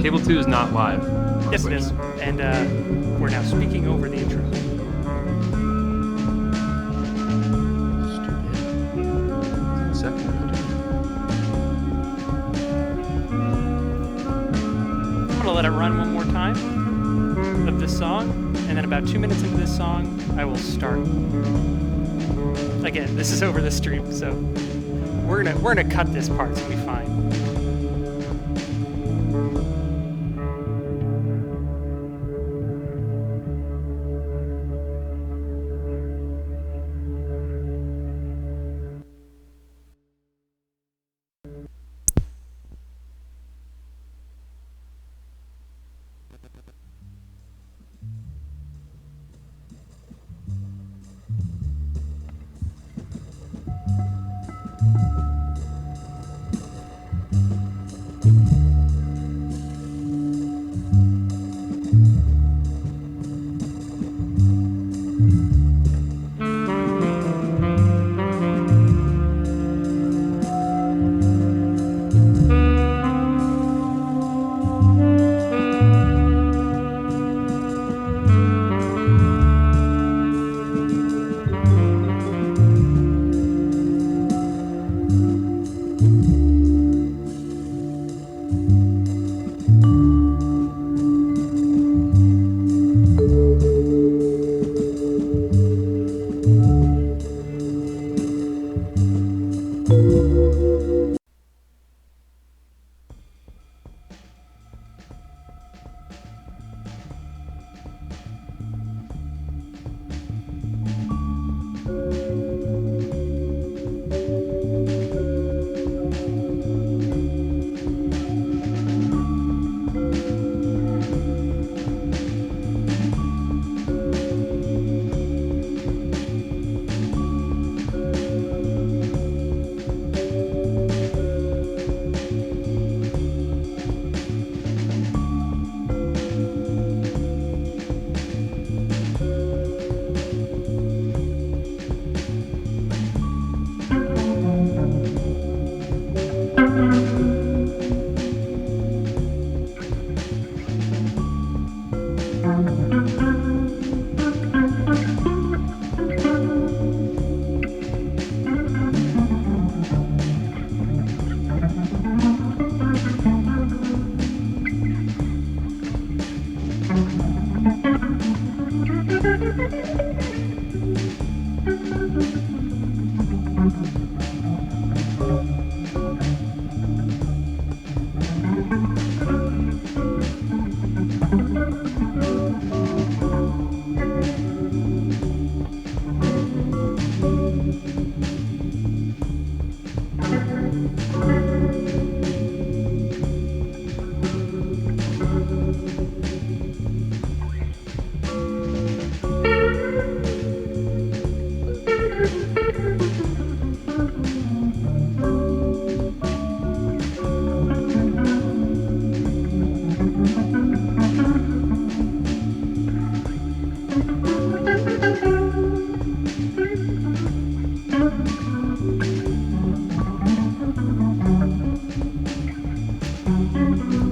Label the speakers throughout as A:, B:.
A: Cable 2 is not live.
B: Yes, it is. And we're now speaking over the intro.
A: Second.
B: I'm going to let it run one more time of this song, and then about 2 minutes into this song, I will start. Again, this is over the stream, so we're gonna cut this part, so it'll be fine.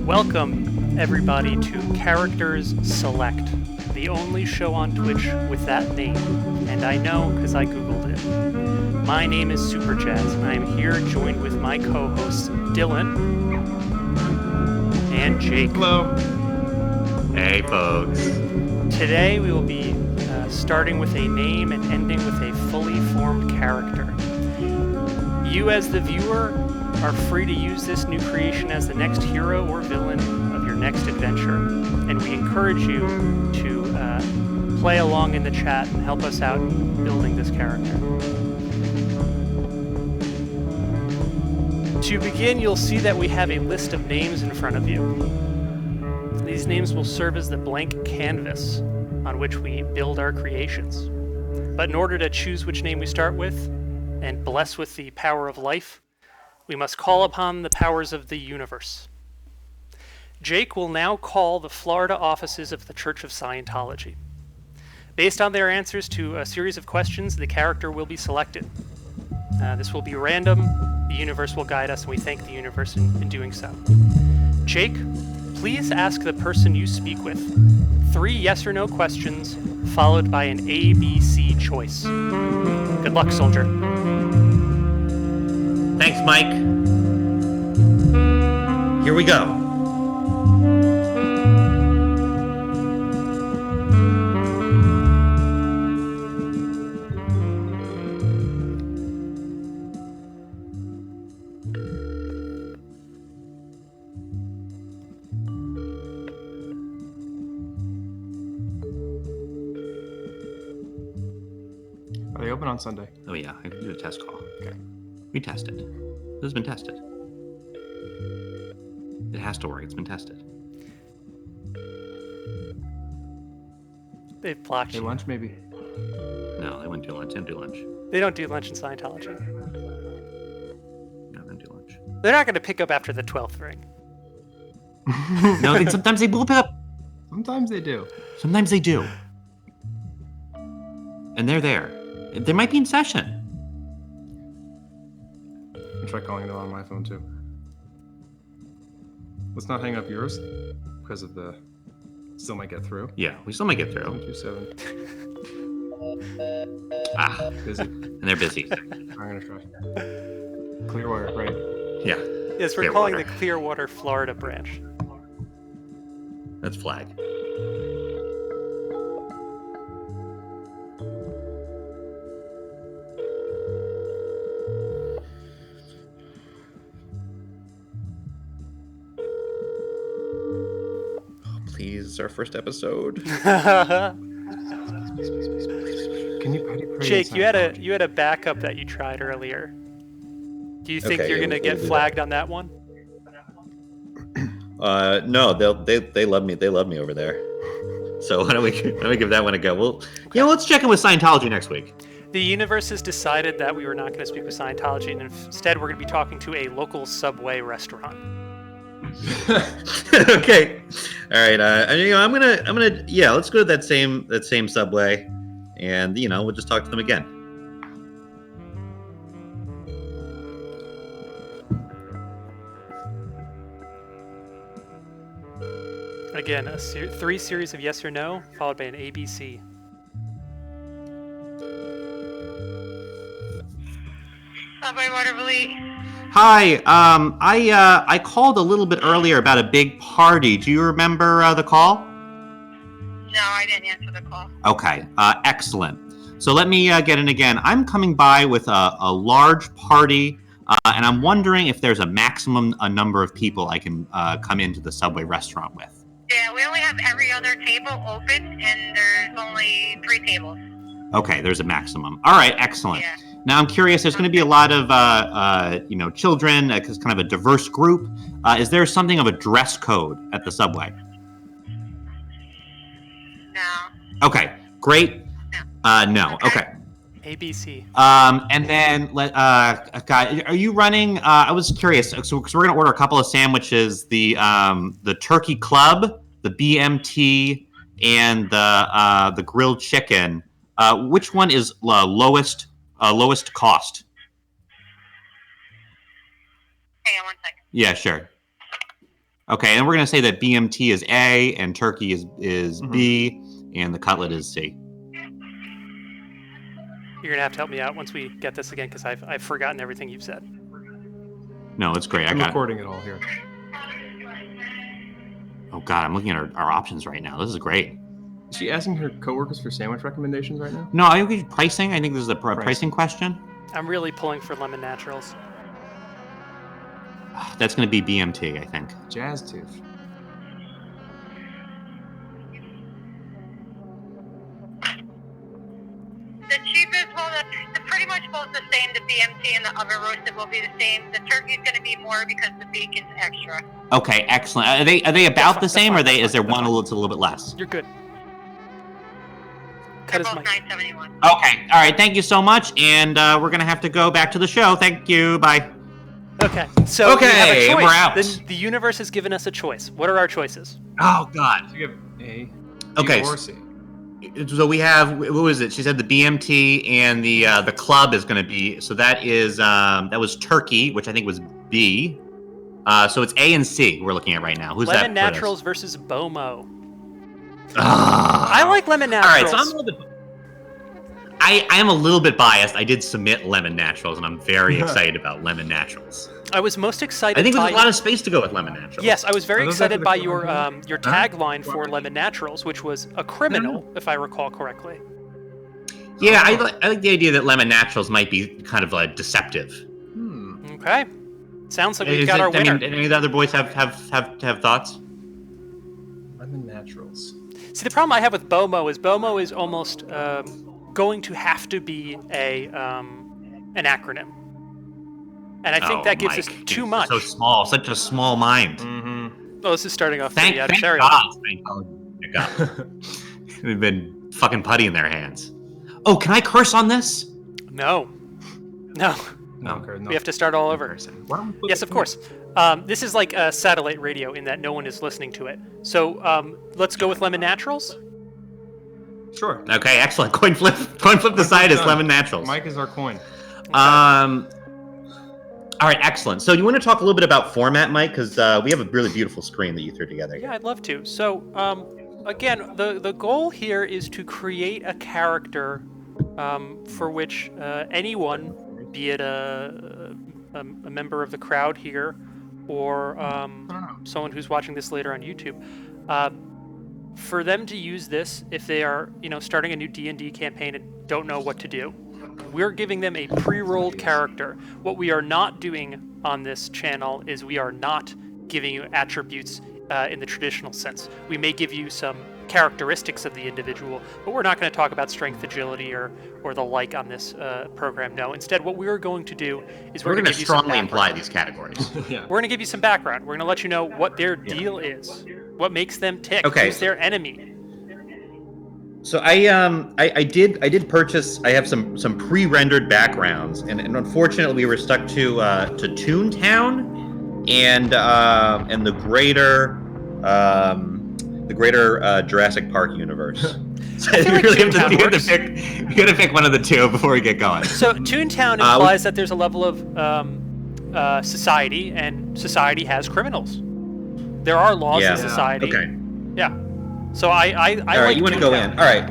B: Welcome, everybody, to Characters Select, the only show on Twitch with that name, and I know because I googled it. My name is Super Jazz, and I am here joined with my co-hosts Dylan and Jake.
C: Hello. Hey, folks.
B: Today we will be starting with a name and ending with a fully formed character. You, as the viewer, are free to use this new creation as the next hero or villain of your next adventure, and we encourage you to play along in the chat and help us out building this character. To begin, you'll see that we have a list of names in front of you. These names will serve as the blank canvas on which we build our creations. But in order to choose which name we start with and bless with the power of life, we must call upon the powers of the universe. Jake will now call the Florida offices of the Church of Scientology. Based on their answers to a series of questions, the character will be selected. This will be random. The universe will guide us, and we thank the universe in doing so. Jake, Please ask the person you speak with 3 yes or no questions, followed by an ABC choice. Good luck, soldier.
C: Thanks, Mike. Here we go.
A: Are they open on Sunday?
C: Oh yeah, I can do a test call. Okay. We tested. This has been tested. It has to work. It's been tested.
B: They've blocked
A: Hey,
B: you.
A: lunch maybe?
C: No, they wouldn't do lunch. They didn't do lunch.
B: They don't do lunch in Scientology.
C: No, they didn't do lunch.
B: They're not going to pick up after the 12th ring.
C: No, sometimes they will pick up.
A: Sometimes they do.
C: Sometimes they do. And they're there. They might be in session.
A: I try calling them on my phone too. Let's not hang up yours because of the. Still might get through.
C: Yeah, we still might get through.
A: 127.
C: Ah,
A: Busy.
C: and they're busy.
A: I'm gonna try. Clearwater, right?
C: Yeah,
B: Yes, we're calling
C: Clearwater.
B: the Clearwater, Florida branch.
C: that's flag. Oh, please, it's our first episode.
A: Can you petty pray?
B: Jake, you had a backup that you tried earlier. Do you think
C: Okay,
B: you're
C: yeah,
B: going to
C: we'll
B: get
C: do
B: flagged on that one?
C: No, they love me. They love me over there. So why don't we give that one a go? Well, let's check in with Scientology next week.
B: The universe has decided that we were not going to speak with Scientology, and instead we're going to be talking to a local Subway restaurant.
C: Okay, all right. I'm gonna let's go to that same Subway, and we'll just talk to them again.
B: Again, 3 series of yes or no, followed by an ABC.
D: Subway Waterville.
C: Hi. I called a little bit earlier about a big party. Do you remember the call?
D: No, I didn't answer the call.
C: Okay. Excellent. So let me get in again. I'm coming by with a large party, and I'm wondering if there's a maximum number of people I can come into the Subway restaurant with.
D: Yeah, we only have every other table open, and there's only 3 tables.
C: Okay, there's a maximum. All right, excellent.
D: Yeah.
C: Now I'm curious. There's going to be a lot of children, because kind of a diverse group. Is there something of a dress code at the Subway?
D: No.
C: Okay, great. No. Okay.
B: ABC.
C: And then guy, are you running? I was curious. So we're going to order a couple of sandwiches: the turkey club, the BMT, and the grilled chicken. Which one is lowest cost?
D: Hang on one second.
C: Yeah, sure. Okay, and we're going to say that BMT is A, and turkey is B, and the cutlet is C.
B: You're going to have to help me out once we get this again, because I've forgotten everything you've said.
C: No, it's great. I
A: I'm
C: got
A: recording it all here.
C: Oh God, I'm looking at our options right now. This is great.
A: Is she asking her coworkers for sandwich recommendations right now?
C: No, I think pricing. I think this is a pricing question.
B: I'm really pulling for lemon naturals.
C: That's going to be BMT, I think.
A: Jazz tooth.
D: The cheapest, well, they're pretty much both the same. The BMT and the oven roasted will be the same. The turkey's going to be more because the bacon's extra.
C: Okay, excellent. Are they about the
B: That's
C: same,
B: fine,
C: or
B: that's
C: is there
B: fine,
C: one
B: that's
C: a little bit less?
B: You're good.
D: They're
B: Cut his
D: both
B: mic.
D: $9.71.
C: Okay, all right. Thank you so much, and we're going to have to go back to the show. Thank you. Bye.
B: Okay, so we have a
C: Okay,
B: choice.
C: we're out.
B: The universe has given us a choice. What are our choices?
C: Oh God.
A: So you have A, B,
C: Okay.
A: or C.
C: So we have, what was it? She said the BMT and the club is going to be. So that is that was turkey, which I think was B. So it's A and C we're looking at right now. Who's
B: Lemon
C: that?
B: Naturals versus Bomo.
C: Ah.
B: I like Lemon
C: All
B: Naturals.
C: right, so I'm a little bit. I am a little bit biased. I did submit Lemon Naturals, and I'm very excited about Lemon Naturals.
B: I was most excited.
C: I think
B: by...
C: there's a lot of space to go with Lemon Naturals.
B: Yes, I was very excited by your
A: Huh?
B: tagline for Lemon Naturals, which was a criminal, if I recall correctly.
C: Yeah, I like the idea that Lemon Naturals might be kind of deceptive.
B: Okay, sounds like we've got our winner.
C: I mean, any of the other boys have thoughts?
A: Lemon Naturals.
B: See, the problem I have with Bomo is almost going to have to be an acronym, and I think that gives us too much.
C: So small, such a small mind.
B: Oh, this is starting off
C: Thank
B: pretty
C: God. Thank God. They've been fucking putty in their hands. Oh, can I curse on this?
B: No.
A: No.
B: We have to start all over. Yes, of course. This is like satellite radio in that no one is listening to it. So let's go with Lemon Naturals.
A: Sure.
C: Okay, excellent. Coin flip the side is Lemon Naturals.
A: Mike is our coin.
B: Okay.
C: All right, excellent. So you want to talk a little bit about format, Mike? Because we have a really beautiful screen that you threw together.
B: Yeah, I'd love to. So again, the goal here is to create a character for which anyone, be it a member of the crowd here or someone who's watching this later on YouTube, for them to use this if they are, starting a new D&D campaign and don't know what to do. We're giving them a pre-rolled character. What we are not doing on this channel is we are not giving you attributes in the traditional sense. We may give you some characteristics of the individual, but we're not going to talk about strength, agility, or the like on this program. No. Instead, what we're going to do is
C: We're going to
B: give you some
C: strongly imply
B: background.
C: these categories.
A: Yeah.
B: We're going to give you some background. We're going to let you know what their deal is, what makes them tick, who's their enemy.
C: So I did purchase. I have some pre-rendered backgrounds, and unfortunately we were stuck to Toontown and the greater Jurassic Park universe. So you
B: like
C: really
B: Toontown
C: you gotta pick one of the two before we get going.
B: So Toontown implies that there's a level of society, and society has criminals. There are laws in society.
C: Okay.
B: Yeah. So I
C: All right,
B: like
C: you want to go in? All right.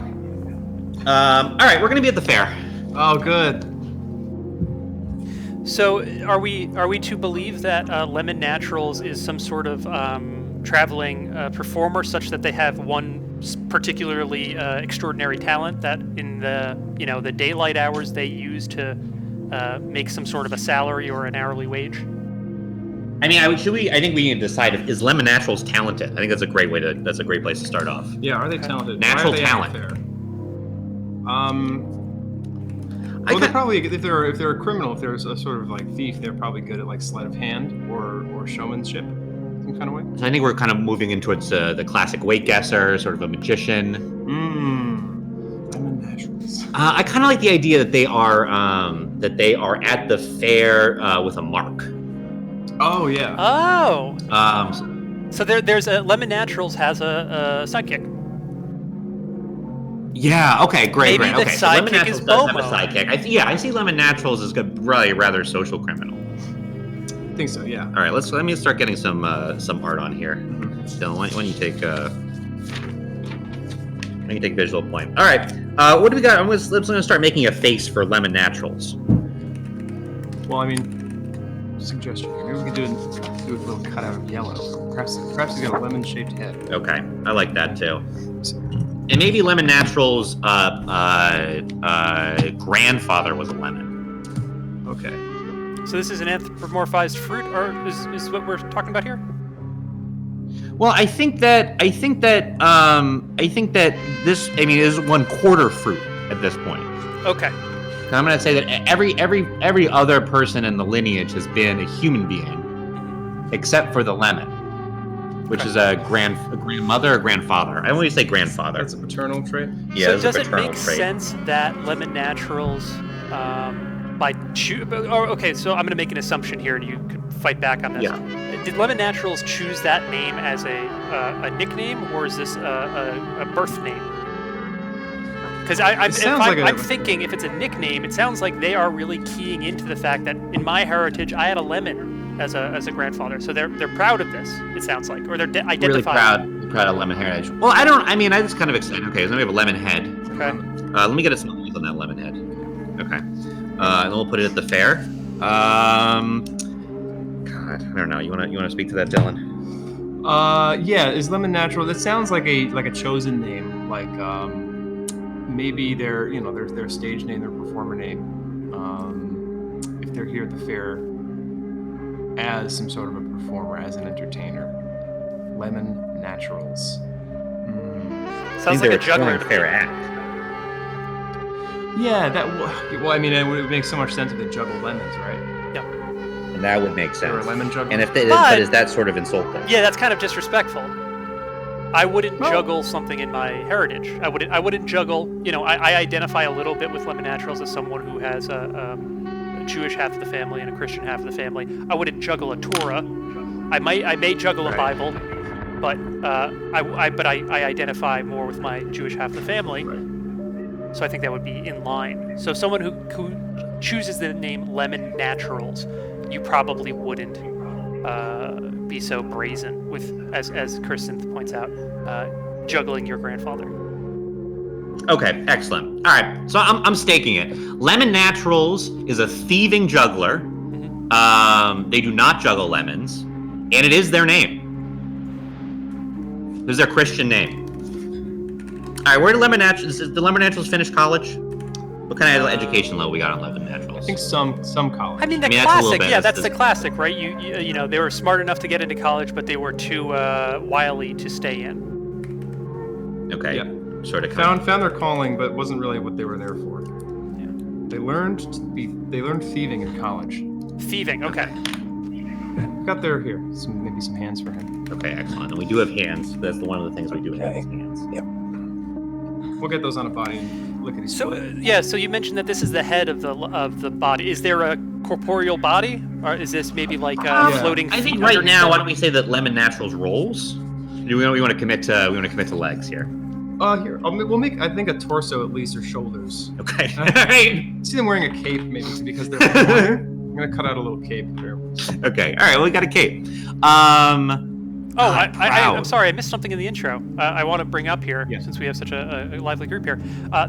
C: All right, we're gonna be at the fair.
A: Oh, good.
B: So are we to believe that Lemon Naturals is some sort of traveling performer, such that they have one particularly extraordinary talent that in the daylight hours they use to make some sort of a salary or an hourly wage?
C: I mean, I think we need to decide is Lemon Naturals talented. I think that's a great place to start off.
A: Yeah, are they talented?
C: Natural
A: Why are they
C: talent.
A: Fair? Well, they're probably if they're a criminal, if they're a sort of like thief, they're probably good at like sleight of hand or showmanship, some kind of way.
C: So I think we're kind of moving in towards the classic weight guesser, sort of a magician.
A: Lemon Naturals.
C: I kind of like the idea that they are at the fair with a mark.
A: Oh yeah.
B: Oh.
C: So
B: there's a Lemon Naturals has a sidekick.
C: Yeah. Okay. Great.
B: Maybe
C: great.
B: the
C: Okay. So Lemon
B: sidekick
C: Naturals
B: is
C: does have a
B: Bomo.
C: sidekick. I see Lemon Naturals as a rather social criminal.
A: I think so. Yeah.
C: All right. Let me start getting some art on here. Dylan, why don't you take visual point? All right. What do we got? I'm gonna start making a face for Lemon Naturals.
A: Well, I mean, suggestion here. Maybe we could do a little cutout of yellow. Perhaps he's got a lemon-shaped head.
C: Okay, I like that too. And maybe Lemon Naturals' grandfather was a lemon.
A: Okay.
B: So this is an anthropomorphized fruit, or is what we're talking about here?
C: Well, I think that this is 1/4 fruit at this point.
B: Okay.
C: And I'm gonna say that every other person in the lineage has been a human being, except for the lemon, which is a grandmother or grandfather. I always say grandfather.
A: That's a paternal trait.
C: Yeah,
B: So
C: it's
B: does
C: a
B: it
C: paternal
B: make
C: trait.
B: sense that Lemon Naturals, okay, so I'm going to make an assumption here, and you could fight back on this.
C: Yeah.
B: Did Lemon Naturals choose that name as a nickname, or is this a birth name? Because I'm thinking if it's a nickname, it sounds like they are really keying into the fact that in my heritage I had a lemon. as a grandfather. So they're proud of this. It sounds like, or they're
C: Really
B: identified.
C: proud of lemon heritage. Well, I was kind of excited. Okay, so we have a lemon head.
B: Okay.
C: Let me get a smell on that lemon head. Okay. And then we'll put it at the fair. God, I don't know. You wanna speak to that, Dylan?
A: Yeah, is lemon natural? That sounds like a chosen name, like maybe their stage name, their performer name. If they're here at the fair as some sort of a performer, as an entertainer. Lemon Naturals.
B: Sounds like a juggler.
C: Fair act.
A: Yeah, well, I mean, it would make so much sense if they juggled lemons, right?
B: Yep.
C: And that would make sense.
A: Or a lemon juggler.
C: And but is that sort of insulting?
B: Yeah, that's kind of disrespectful. I wouldn't juggle something in my heritage. I wouldn't juggle. I identify a little bit with lemon naturals as someone who has a Jewish half of the family and a Christian half of the family. I wouldn't juggle a Torah. I may juggle a Bible, but I identify more with my Jewish half of the family.
A: Right.
B: So I think that would be in line. So someone who chooses the name Lemon Naturals, you probably wouldn't be so brazen with, as Kirsten points out, juggling your grandfather.
C: Okay, excellent. All right, so I'm staking it. Lemon Naturals is a thieving juggler. Mm-hmm. They do not juggle lemons, and it is their name. This is their Christian name. All right, where did Lemon Naturals? Did the Lemon Naturals finish college? What kind of education level we got on Lemon Naturals?
A: I think some college.
B: I mean, classic. That's the classic, right? You know, they were smart enough to get into college, but they were too wily to stay in.
C: Okay.
A: Yeah.
C: Sort of
A: found their calling, but wasn't really what they were there for.
B: Yeah.
A: They learned thieving in college.
B: Thieving, okay.
A: Got there here. Maybe some hands for him.
C: Okay, excellent. And we do have hands. That's one of the things we do have is hands.
A: Yep. We'll get those on a body and look at each.
B: So so you mentioned that this is the head of the body. Is there a corporeal body, or is this maybe like floating?
C: I think right now, why don't we say that Lemon Naturals rolls? We want to commit to legs here.
A: Here we'll make I think a torso at least or shoulders.
C: Okay. All right.
A: See them wearing a cape maybe because they're. I'm gonna cut out a little cape there.
C: Okay. All right. Well, we got a cape.
B: I'm sorry, I missed something in the intro. I want to bring up here, since we have such a lively group here.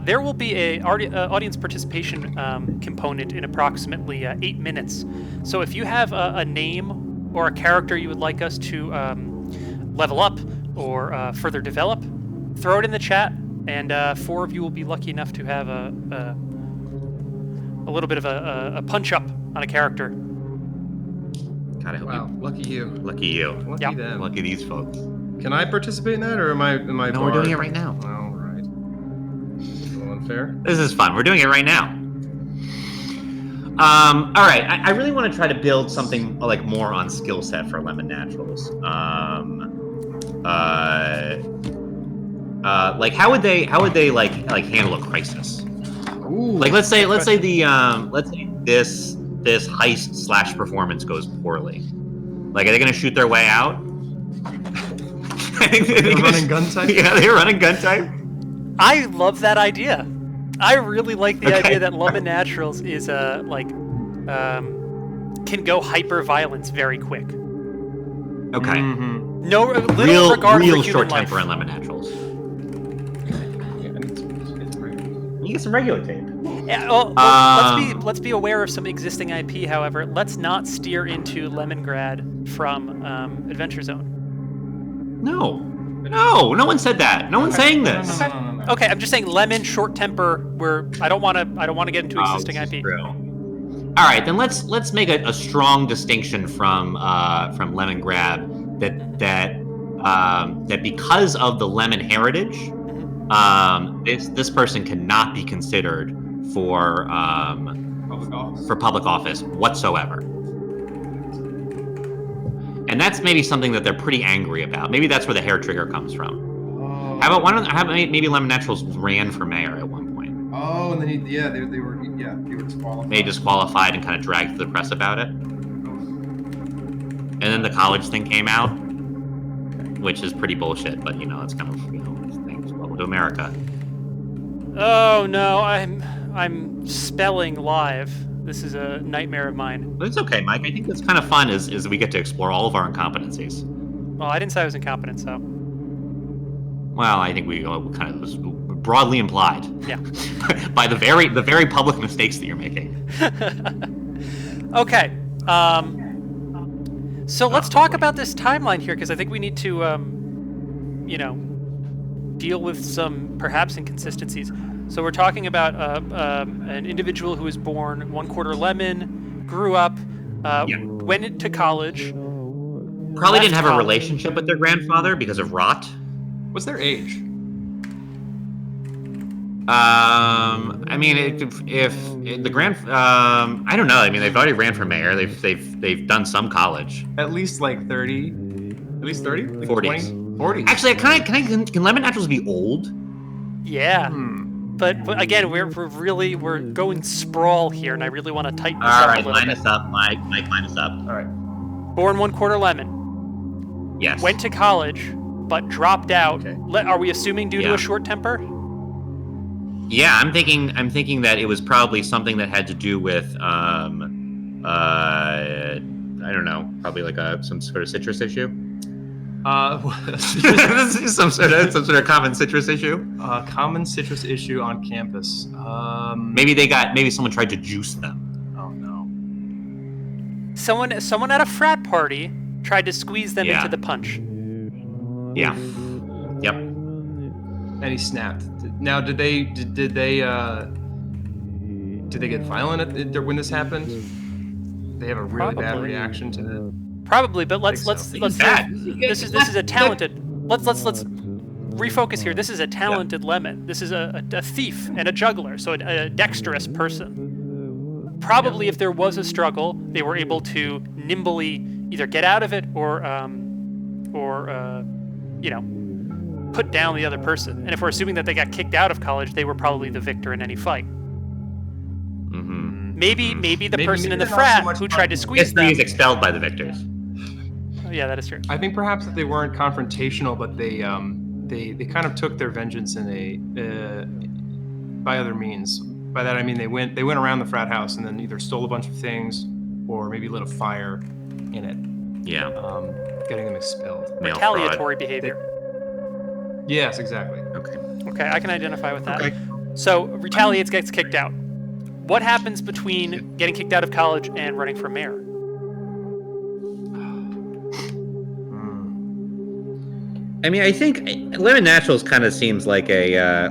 B: There will be a audience participation component in approximately 8 minutes. So if you have a name or a character you would like us to level up or further develop, throw it in the chat, and 4 of you will be lucky enough to have a little bit of a punch-up on a character.
C: God, I hope
A: lucky you.
C: Lucky you.
A: Lucky them.
C: Lucky these folks.
A: Can I participate in that, or am I?
C: No, we're doing it right now.
A: All right. A little unfair.
C: This is fun. We're doing it right now. All right. I really want to try to build something like more on skill set for Lemon Naturals. Like how would they like handle a crisis?
A: Ooh.
C: Like let's say this heist / performance goes poorly. Like, are they going to shoot their way out?
A: They're running gun type?
C: Yeah, they're running gun type.
B: I love that idea. I really like the idea that Lemon Naturals is can go hyper violence very quick.
C: Okay.
A: Mm-hmm.
B: No little regard for
C: real
B: human
C: short
B: life.
C: temper in Lemon Naturals. You get some regular tape.
B: Yeah, let's be aware of some existing IP. However, let's not steer into Lemongrad from Adventure Zone.
C: No one said that. No one's saying this.
A: No.
B: Okay, I'm just saying lemon short temper. Where I don't want to get into existing IP.
C: True. All right, then let's make a strong distinction from Lemongrad that because of the lemon heritage, this person cannot be considered for public office whatsoever. And that's maybe something that they're pretty angry about. Maybe that's where the hair trigger comes from. How about maybe Lemon Naturals ran for mayor at one point?
A: Oh, and then they were disqualified.
C: They disqualified and kind of dragged to the press about it. And then the college thing came out, which is pretty bullshit. But it's kind of things. Welcome to America.
B: Oh no, I'm spelling live. This is a nightmare of mine.
C: But it's okay, Mike. I think what's kind of fun is we get to explore all of our incompetencies.
B: Well, I didn't say I was incompetent, so
C: Well, I think we kind of was broadly implied.
B: yeah.
C: By the very public mistakes that you're making.
B: Okay. So let's talk about this timeline here, because I think we need to, deal with some perhaps inconsistencies. So we're talking about an individual who was born 1/4 lemon, grew up, went into college.
C: Probably
B: left
C: didn't have a
B: college.
C: relationship with their grandfather because of rot.
A: What's their age?
C: I mean, if the I don't know. I mean, they've already ran for mayor. They've done some college.
A: At least like 30. At least 30? Like
C: 40s.
A: 40.
C: Actually, can lemon naturals be old?
B: Yeah.
A: Hmm.
B: But again, we're going sprawl here, and I really want to tighten this
C: All
B: up
C: right,
B: a little
C: line
B: bit.
C: us up, Mike. Mike, line us up.
A: All right.
B: Born 1/4 lemon,
C: Yes.
B: went to college, but dropped out.
A: Okay.
B: Are we assuming due to
C: Yeah.
B: a short temper?
C: Yeah, I'm thinking that it was probably something that had to do with I don't know, probably like some sort of citrus issue. some sort of common citrus issue.
A: Common citrus issue on campus.
C: Maybe someone tried to juice them.
A: Oh no.
B: Someone at a frat party tried to squeeze them
C: Yeah.
B: into the punch.
C: Yeah. Yep.
A: And he snapped. Now, did they get violent when this happened? They have a really bad
B: Probably.
A: reaction to the.
B: Probably, but let's
A: think so.
B: let's
C: Bad.
B: this is a talented. Let's refocus here. This is a talented lemon. This is a thief and a juggler, so a dexterous person. Probably, if there was a struggle, they were able to nimbly either get out of it or put down the other person. And if we're assuming that they got kicked out of college, they were probably the victor in any fight.
C: Mm-hmm.
B: Maybe the person in the
A: they're not so
B: frat
A: much
B: who
A: fun.
B: tried to squeeze
C: History
B: them.
C: is expelled by the victors.
B: Yeah, that is true.
A: I think perhaps that they weren't confrontational, but they kind of took their vengeance in by other means. By that I mean they went around the frat house and then either stole a bunch of things or maybe lit a fire in it,
C: Yeah.
A: getting them expelled.
C: Mail
B: Retaliatory behavior.
A: Yes, exactly.
C: fraud. Okay.
B: Okay, I can identify with that.
C: Okay.
B: So retaliates, gets kicked out. What happens between getting kicked out of college and running for mayor?
C: I mean, I think Lemon Naturals kind of seems like a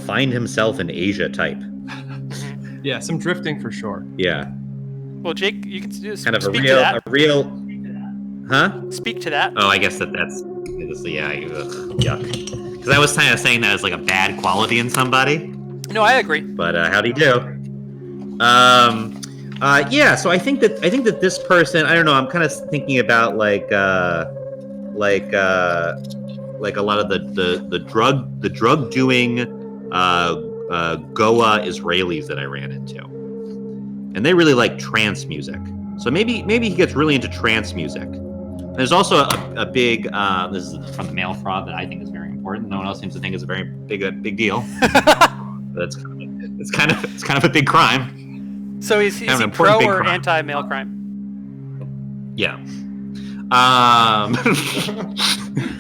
C: find himself in Asia type.
A: Yeah, some drifting for sure.
C: Yeah.
B: Well, Jake, you can just
C: Kind of
B: speak to that.
C: Huh?
B: Speak to that.
C: Oh, I guess that's yeah, yuck. Because I was kind of saying that as like a bad quality in somebody,
B: No, I agree.
C: but how'd he do? Yeah. So I think that this person, I don't know. I'm kind of thinking about like a lot of the drug doing Goa Israelis that I ran into, and they really like trance music. So maybe he gets really into trance music. There's also a big this is from the mail fraud that I think is very important. No one else seems to think is a very big deal. But it's kind of a big crime.
B: So is
C: Kind of
B: he
C: an important
B: pro
C: big
B: or
C: crime.
B: anti-mail crime?
C: Yeah.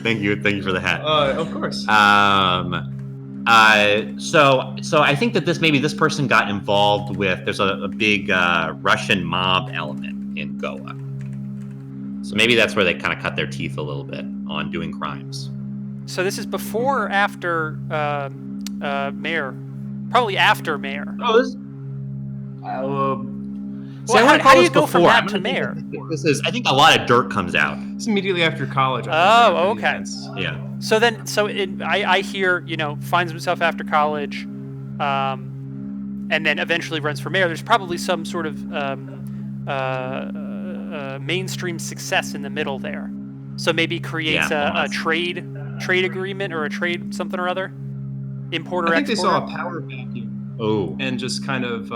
C: Thank you for the hat.
A: Of course.
C: So I think that this person got involved with. There's a big Russian mob element in Goa. So maybe that's where they kind of cut their teeth a little bit on doing crimes.
B: So this is before or after mayor? Probably after mayor.
C: Oh, this.
B: Well, how do you go from that to mayor?
C: I think a lot of dirt comes out.
A: It's immediately after college.
B: Oh, okay.
A: Yeah.
B: So I hear, finds himself after college, and then eventually runs for mayor. There's probably some sort of mainstream success in the middle there. So maybe creates a trade agreement or a trade something or other. Importer,
A: I think they saw a
B: exporter.
A: power vacuum
C: Oh.
A: and just kind of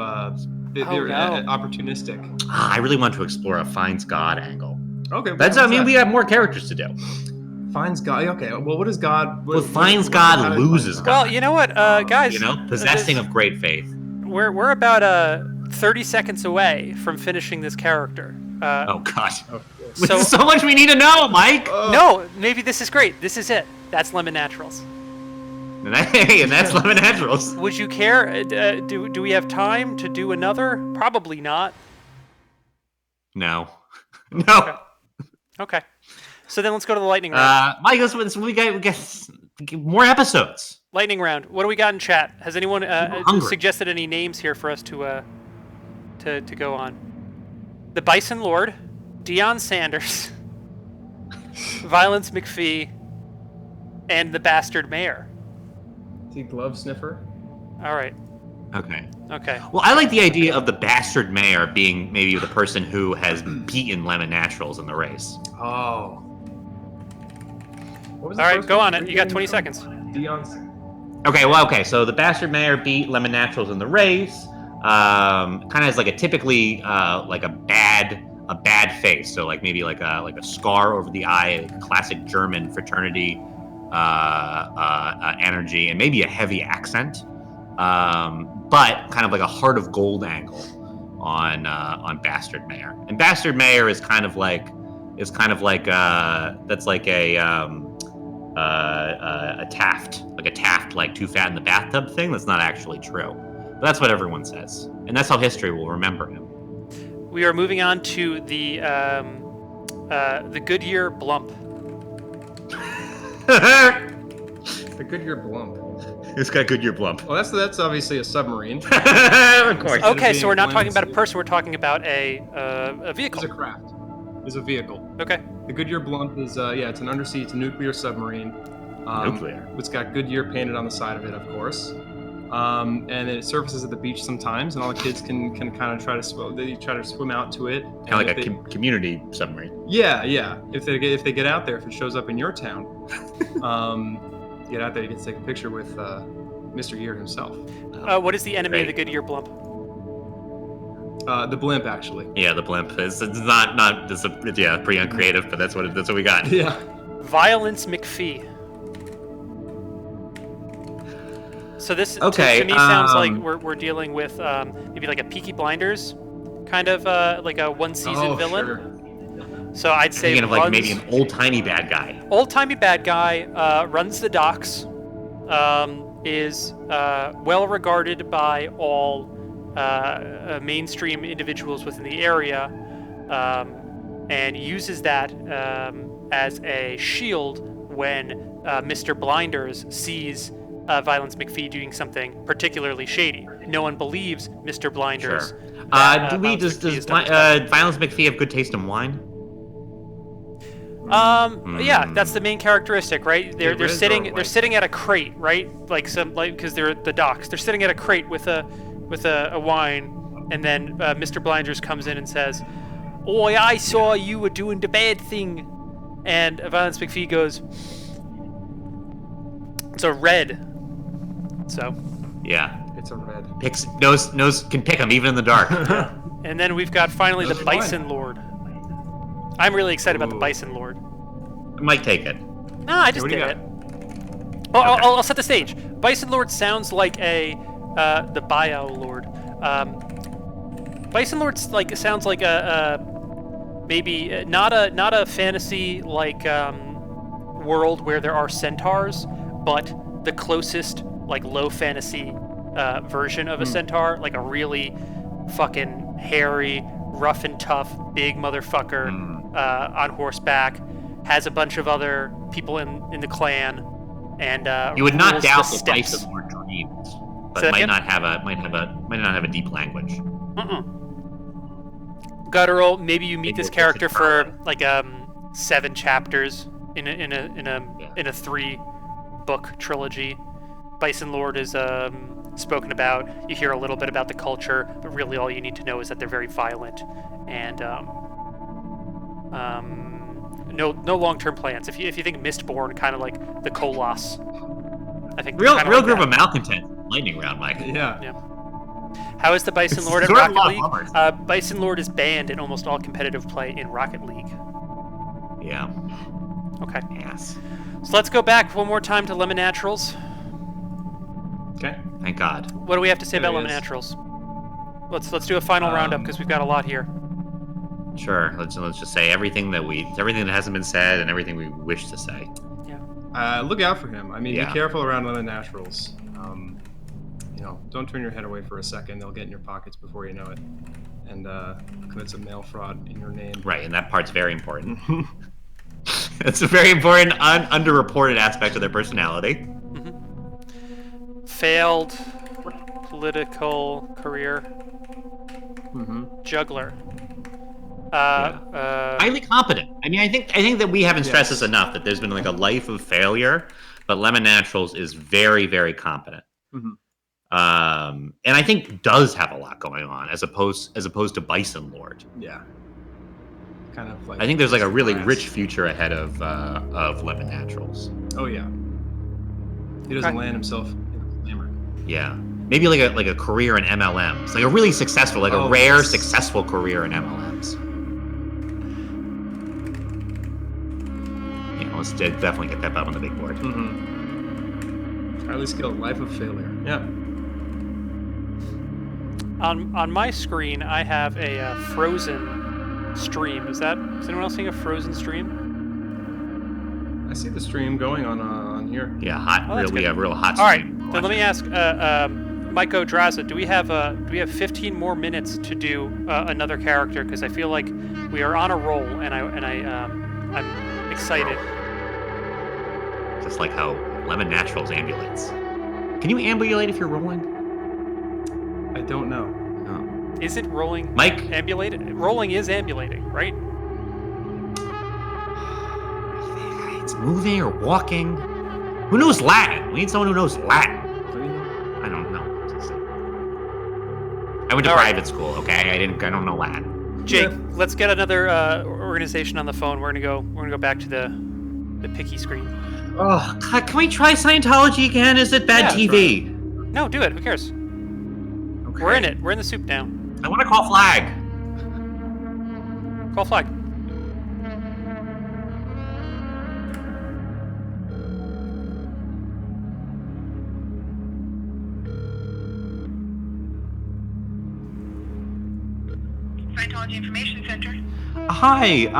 A: they were
B: no.
A: opportunistic.
C: I really want to explore a finds God angle.
A: Okay.
C: We have more characters to do.
A: finds God. Okay. Well, what is God?
C: Well, finds God,
A: how does
C: loses
A: find
C: God.
B: Well, you know what, guys?
C: Possessing of great faith.
B: We're about 30 seconds away from finishing this character.
C: Oh God.
B: So-
C: There's so much we need to know, Mike.
B: No, maybe this is great. This is it. That's Lemon Naturals.
C: And that's Lemon Naturals.
B: Would you care? Do we have time to do another? Probably not.
C: No. No.
B: Okay. So then let's go to the lightning round.
C: Mike, we got more episodes.
B: Lightning round. What do we got in chat? Has anyone
C: hungry.
B: suggested any names here for us to go on? The Bison Lord, Deion Sanders, Violence McPhee, and the Bastard Mayor.
A: The glove sniffer.
B: All right.
C: Okay.
B: Okay.
C: Well, I like the idea of the bastard mayor being maybe the person who has beaten Lemon Naturals in the race.
A: Oh. What was the
B: All right,
A: first
B: go
A: one?
B: on it. You got 20 seconds.
A: Dion's.
C: Okay. So the bastard mayor beat Lemon Naturals in the race. Kind of has like a typically like a bad face. So like maybe like a scar over the eye, a classic German fraternity energy, and maybe a heavy accent. But kind of like a heart of gold angle on Bastard Mayor. And Bastard Mayor is kind of like that's like a Taft, like Too Fat in the Bathtub thing. That's not actually true. But that's what everyone says. And that's how history will remember him.
B: We are moving on to the Goodyear Blump.
A: The Goodyear Blump.
C: It's got Goodyear Blump.
A: Well, that's obviously a submarine.
C: Of course.
B: Okay, so we're not talking
A: Blends.
B: about a person. We're talking about a vehicle.
A: It's a craft. It's a vehicle.
B: Okay.
A: The Goodyear Blimp is, it's an undersea, it's a nuclear submarine.
C: Nuclear.
A: It's got Goodyear painted on the side of it, of course. And it surfaces at the beach sometimes, and all the kids can kind of try to swim. They try to swim out to it.
C: Kind of like a community submarine.
A: Yeah. If they get out there, if it shows up in your town, get out there, you get to take a picture with Mr. Year himself.
B: What is the enemy of the
C: Great.
B: Goodyear Blump?
A: The blimp, actually.
C: Yeah, the blimp. It's pretty uncreative, but that's what we got.
A: Yeah.
B: Violence McPhee. So this
C: Okay,
B: to me sounds like we're dealing with maybe like a Peaky Blinders kind of like a one-season villain.
A: Sure.
B: So I'd say
C: Thinking of like maybe an old-timey bad guy.
B: old-timey bad guy, runs the docks, is well regarded by all mainstream individuals within the area, and uses that as a shield when Mr. Blinders sees Violence McPhee doing something particularly shady. No one believes Mr. Blinders.
C: Sure.
B: that,
C: Does
B: Violence McPhee has done stuff.
C: Violence McPhee have good taste in wine?
B: Yeah, that's the main characteristic, right? They're
A: red or
B: sitting
A: white?
B: at a crate, right? Because they're at the docks. They're sitting at a crate with a wine, and then Mr. Blinders comes in and says, "Oi, I saw you were doing the bad thing," and Violence McPhee goes, "It's a red." So,
C: Yeah.
A: It's a red.
C: Knows can pick them even in the dark.
B: and then we've got finally the
A: That's fine.
B: Bison Lord. I'm really excited about the
A: Ooh.
B: Bison Lord.
C: I might take it.
B: No, I just
A: What do
B: did
A: you
B: it.
A: got?
B: I'll set the stage. Bison Lord sounds like the Bio Lord. Bison Lord sounds like maybe not a fantasy world where there are centaurs, but the closest low fantasy version of a centaur, like a really fucking hairy, rough and tough, big motherfucker on horseback, has a bunch of other people in the clan, and
C: You would not
B: rules
C: doubt
B: the
C: the
B: steppes.
C: Bison Lord dreams,
B: Say
C: but
B: that
C: might
B: again?
C: not have a deep language.
B: Guttural. Maybe you meet
C: Maybe
B: this
C: it's
B: character
C: just
B: for 7 chapters in a 3-book trilogy. Bison Lord is spoken about. You hear a little bit about the culture, but really all you need to know is that they're very violent and no long-term plans. If you think Mistborn, kind of like the Colossus, I think
C: Real
B: kinda like
C: group
B: that.
C: of malcontents. Lightning round, Mike.
A: Yeah.
B: Yeah. How is the Bison Lord at
C: Sort of
B: Rocket
C: a lot
B: League?
C: of bummers.
B: Bison Lord is banned in almost all competitive play in Rocket League.
C: Yeah.
B: Okay.
C: Yes.
B: So let's go back one more time to Lemon Naturals.
A: Okay.
C: Thank God.
B: What do we have to say
A: There
B: about
A: he
B: Lemon
A: is.
B: Naturals? Let's do a final roundup because we've got a lot here.
C: Sure. Let's just say everything that hasn't been said and everything we wish to say.
B: Yeah.
A: Look out for him. I mean,
C: Yeah.
A: be careful around lemon naturals. Don't turn your head away for a second. They'll get in your pockets before you know it, and commit some mail fraud in your name.
C: Right, and that part's very important. It's a very important, underreported aspect of their personality.
B: Failed political career. Juggler.
C: Highly competent. I mean, I think that we haven't stressed this enough, that there's been like a life of failure, but Lemon Naturals is very, very competent. And I think does have a lot going on as opposed to Bison Lord.
A: Yeah. Kind of like.
C: I think there's like a really rich future ahead of Lemon Naturals.
A: Oh yeah. He doesn't land himself in the glamour.
C: Yeah. Maybe like a career in MLMs, like a really successful, a rare successful career in MLMs. Yeah, let's definitely get that up on the big board.
A: Highly skilled, life of failure. Yeah.
B: On my screen, I have a frozen stream. Is anyone else seeing a frozen stream?
A: I see the stream going on here.
C: Yeah, hot. We have real hot.
B: All right, then let me ask, Maiko Draza, do we have 15 more minutes to do another character? Because I feel like we are on a roll, and I'm excited.
C: Just like how Lemon Naturals ambulates. Can you ambulate if you're rolling?
A: I don't know.
C: Oh.
B: Isn't rolling
C: Mike?
B: ambulated? Rolling is ambulating, right?
C: It's moving or walking. Who knows Latin? We need someone who knows Latin. I don't know. I went to private school, okay? I don't know Latin.
B: Jake, let's get another organization on the phone. We're gonna go back to the picky screen.
C: Oh, God, can we try Scientology again? Is it bad TV?
B: Right. No, do it. Who cares? Okay. We're in it. We're in the soup now.
C: I want to call flag.
B: Call flag.
D: Scientology Information Center.
C: Hi.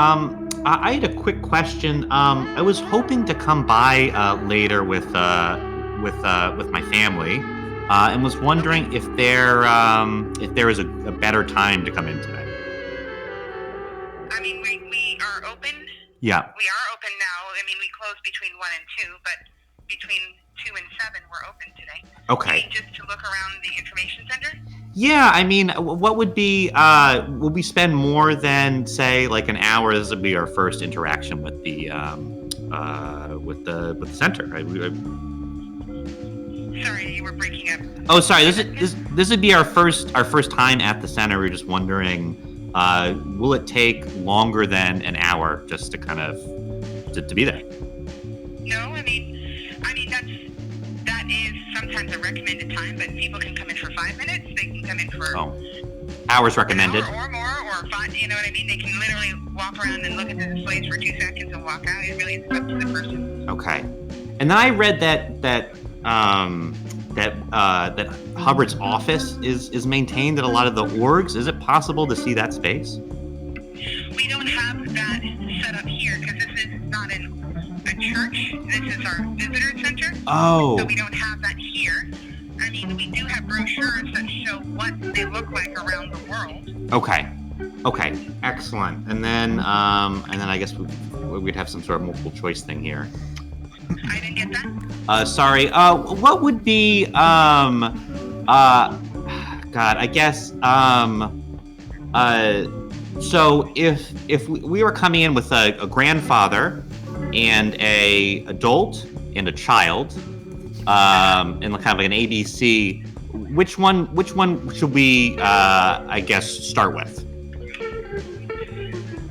C: I had a quick question. I was hoping to come by later with my family, and was wondering if there is a better time to come in today.
D: I mean, we are open.
C: Yeah.
D: We are open now. I mean, we close between 1 and 2, but between 2 and 7, we're open today.
C: Okay.
D: Just to look around the information center.
C: Yeah, I mean, what would be? Will we spend more than say like an hour? This would be our first interaction with the center.
D: Sorry, you were breaking up.
C: Oh, sorry. This would be our first time at the center. We were just wondering, will it take longer than an hour just to kind of to be there?
D: No, I mean that is sometimes a recommended time, but people can come in for 5 minutes. They can come in for
C: hours recommended.
D: An hour or more, or 5. You know what I mean? They can literally walk around and look at the displays for 2 seconds and walk out. It really is up to the person.
C: Okay. And then I read that Hubbard's office is maintained at a lot of the orgs. Is it possible to see that space?
D: We don't have that set up here because this is not a church. This is our visitor center.
C: Oh.
D: So we don't have that here. I mean, we do have brochures that show what they look like around the world.
C: Okay, excellent. And then I guess we'd have some sort of multiple choice thing here.
D: I didn't get that.
C: Sorry. What would be God? I guess so if we were coming in with a grandfather and a adult and a child, and kind of like an ABC, which one should we I guess start with?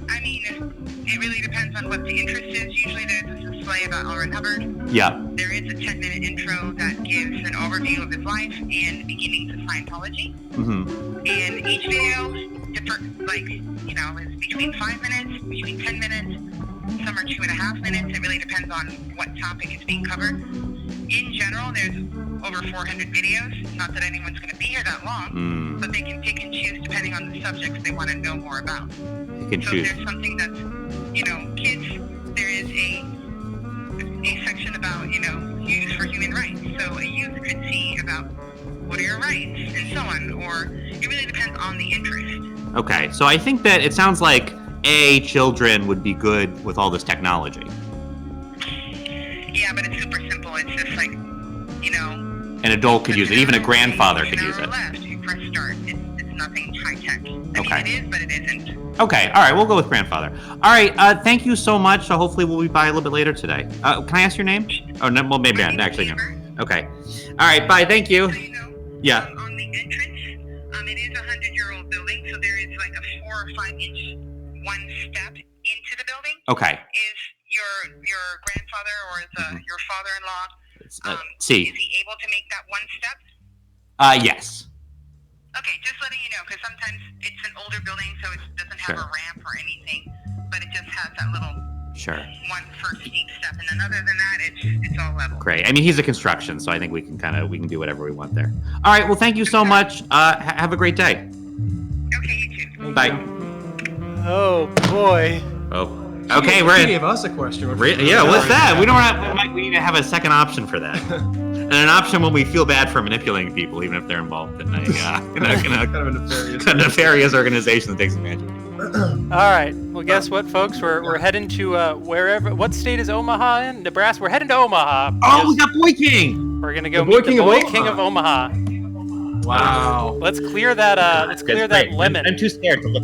D: I mean, it really depends on what the interest is. Usually there's a display about L. Ron Hubbard.
C: Yeah.
D: There is a 10-minute intro that gives an overview of his life and beginnings of Scientology.
C: Mm-hmm.
D: And each video, is between 5 minutes, between 10 minutes, some are 2.5 minutes. It really depends on what topic is being covered. In general, there's over 400 videos. Not that anyone's going to be here that long, but they can pick and choose depending on the subjects they want to know more about.
C: You can
D: So
C: choose.
D: if there's something that's, kids, there is a section about, youth for human rights. So a youth could see about what are your rights and so on, or it really depends on the interest.
C: Okay, so I think that it sounds like children would be good with all this technology.
D: Yeah, but it's super simple. It's just like,
C: An adult could use it. Even a grandfather could use it.
D: Left, you press start. It's nothing high tech.
C: Okay.
D: It is, but it isn't.
C: Okay, all right, we'll go with grandfather. All right, thank you so much. So hopefully we'll be by a little bit later today. Can I ask your name? Oh, no, well, maybe not. Actually, no. Okay. All right, bye. Thank you.
D: So,
C: Yeah.
D: On the entrance, it is a 100-year-old building, so there is like a 4 or 5 inch one step into the building.
C: Okay.
D: Is your grandfather or your father-in-law?
C: C.
D: Is he able to make that one step?
C: Yes.
D: Okay, just letting you know, because sometimes it's an older building, so it doesn't have a ramp or anything, but it just has that little one first steep step, and then other than that, it's all level.
C: Great. I mean, he's a construction, so I think we can do whatever we want there. All right. Well, thank you so much. Have a great day.
D: Okay, you too.
C: Bye.
B: Oh boy.
C: Oh. Okay, we're
A: He
C: in.
A: gave us a question.
C: Yeah, what's that? We need to have a second option for that, and an option when we feel bad for manipulating people, even if they're involved in a
A: kind of a nefarious,
C: nefarious organization that takes advantage.
B: All right. Well, guess what, folks? We're heading to wherever. What state is Omaha in? Nebraska. We're heading to Omaha.
C: Oh, we got Boy King.
B: We're gonna go
A: The
B: meet
A: Boy
B: the
A: King of
B: Boy
A: Omaha.
B: King of Omaha.
A: Wow.
B: Let's clear that. Let's clear that
C: Great.
B: lemon.
C: I'm too scared to look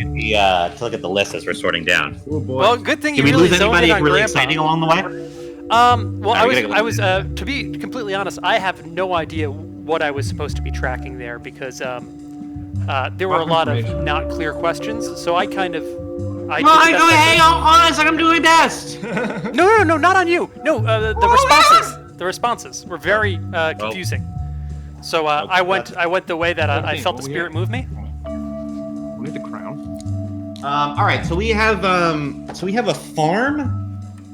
C: at the list as we're sorting down.
A: Oh boy.
B: Well, good thing
C: Did
B: you
C: we
B: really
C: lose
B: zoned
C: anybody
B: in on
C: really
B: Grandpa.
C: exciting along the way?
B: Well,
C: Alright,
B: I was to be completely honest, I have no idea what I was supposed to be tracking there because there were a lot of
A: information.
B: not clear questions. So I kind of.
C: Hey, honest, I'm doing my best.
B: No, not on you. No, the responses. The responses were very confusing. So I went the way that I felt the spirit move me.
A: We need the crown.
C: All right, so we have a farm,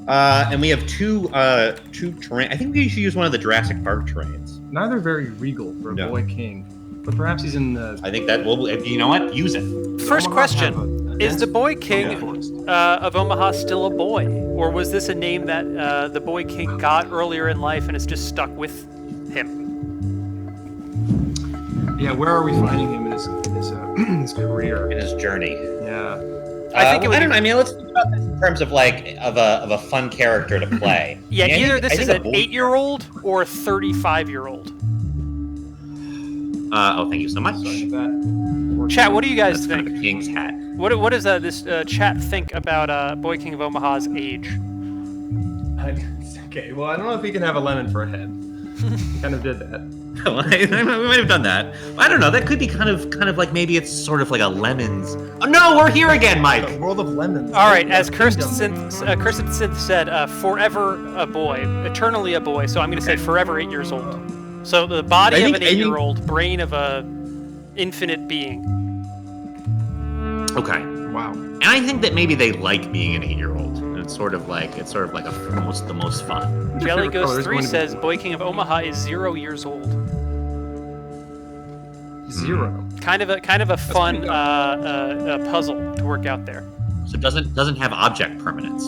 C: and we have two terrain. I think we should use one of the Jurassic Park terrains.
A: Neither very regal for a
C: No.
A: boy king, but perhaps he's in the.
C: I think that you know what? Use it.
B: First
A: Omaha
B: question:
A: have a
B: is the Boy King
A: forest?
B: of Omaha still a boy, or was this a name that the Boy King got earlier in life and it's just stuck with him?
A: Yeah, where are we finding him in his his career?
C: In his journey.
A: Yeah.
B: I think it would.
C: I don't know. I mean, let's think about this in terms of of a fun character to play.
B: Yeah,
C: I mean,
B: either
C: I
B: this
C: think
B: is
C: a
B: an
C: boy-
B: 8-year-old or a 35-year-old.
C: Thank you so much.
B: Chat, what do you guys
C: That's kind
B: think?
C: of a king's hat.
B: What does this chat think about Boy King of Omaha's age?
A: Okay, well, I don't know if he can have a lemon for a head. He kind of did that.
C: we might have done that. I don't know. That could be kind of like maybe it's sort of like a lemons. Oh no, we're here again, Mike.
A: The world of lemons.
B: All right, as Kirsten Synth said, forever a boy, eternally a boy. So I'm going to say forever 8 years old. So the body of an 8-year-old, brain of a infinite being.
C: Okay.
A: Wow.
C: And I think that maybe they like being an 8-year-old. And it's sort of like the most fun.
B: Jelly
A: Favorite color
B: Ghost
A: is
B: 3
A: going to be
B: says Boy King of Omaha is 0 years old.
A: 0.
B: Kind of a fun
A: pretty young.
B: puzzle to work out there.
C: So it doesn't have object permanence.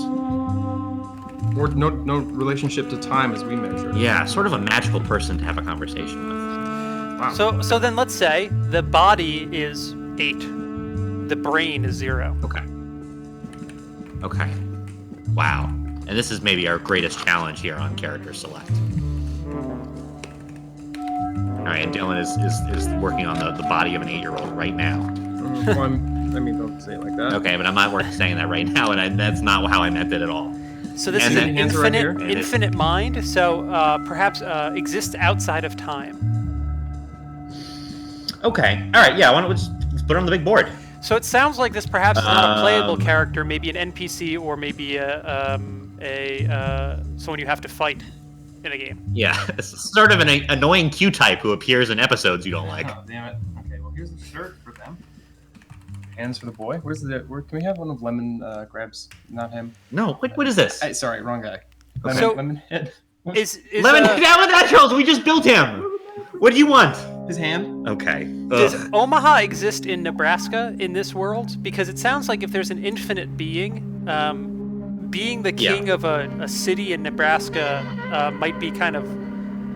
A: Or no relationship to time as we measure.
C: Yeah, sort of a magical person to have a conversation with.
A: Wow.
B: So then let's say the body is 8, the brain is 0.
C: Okay. Wow. And this is maybe our greatest challenge here on Character Select. All right, and Dylan is working on the body of an 8-year-old right now.
A: Well, don't say it like that.
C: Okay, but I'm not saying that right now, and that's not how I meant it at all.
B: So this
C: And
B: is
C: then
B: an
A: hands are right here.
B: infinite mind. So perhaps exists outside of time.
C: Okay. All right. Yeah. Why don't we just put it on the big board?
B: So it sounds like this perhaps is not a playable character, maybe an NPC or maybe someone you have to fight in a game.
C: Yeah. It's sort of an annoying Q type who appears in episodes you don't like.
A: Oh, damn it. Okay, well, here's the shirt for them. Hands for the boy. Where's the? Can we have one of Lemon grabs? Not him.
C: No, what is this?
A: Sorry, wrong guy.
C: Okay.
B: So-
A: Lemon head.
B: Is
C: Lemon Naturals. We just built him. What do you want?
A: His hand.
C: Okay.
B: does
C: Ugh.
B: Omaha exist in Nebraska in this world? Because it sounds like if there's an infinite being, being the king of a city in Nebraska might be kind of.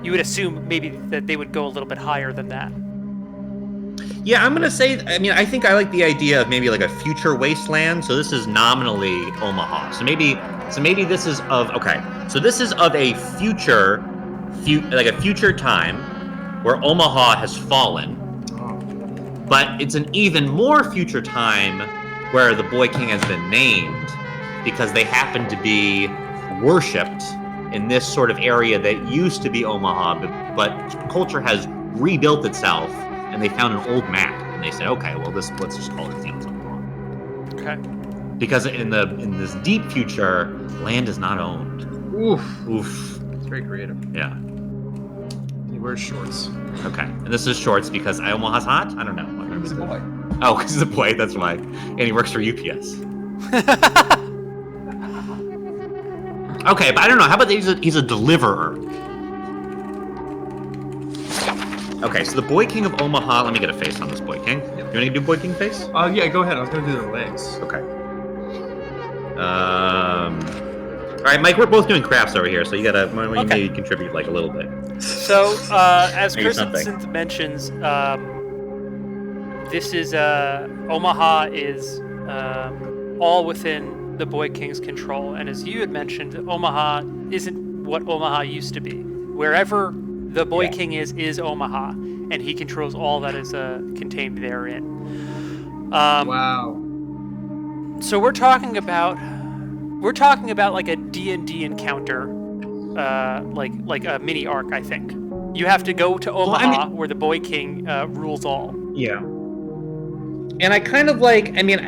B: You would assume maybe that they would go a little bit higher than that.
C: Yeah, I'm gonna say. I mean, I think I like the idea of maybe like a future wasteland. So this is nominally Omaha. So maybe this is of So this is of a future time where Omaha has fallen, but it's an even more future time where the Boy King has been named because they happen to be worshipped in this sort of area that used to be Omaha, but culture has rebuilt itself. And they found an old map, and they said, "Okay, well, let's just call it Omaha."
B: Okay.
C: Because in this deep future, land is not owned. Oof.
A: It's very creative.
C: Yeah.
A: He wears shorts.
C: Okay. And this is shorts because Omaha's hot. I don't know.
A: He's a boy.
C: Oh, because he's a boy. That's why. And he works for UPS. Okay, but I don't know. How about he's a deliverer? Okay, so the Boy King of Omaha. Let me get a face on this Boy King. You want to do Boy King face?
A: Yeah, go ahead. I was gonna do the legs.
C: Okay. All right, Mike. We're both doing crafts over here, so you gotta maybe contribute like a little bit.
B: So, as
C: Maybe
B: Chris
C: something.
B: Synth mentions, this is Omaha is all within the Boy King's control, and as you had mentioned, Omaha isn't what Omaha used to be. Wherever the Boy King is Omaha, and he controls all that is contained therein.
A: Wow.
B: So we're talking about like a D&D encounter, like a mini arc, I think. You have to go to Omaha, where the Boy King rules all.
C: Yeah. And I kind of like. I mean,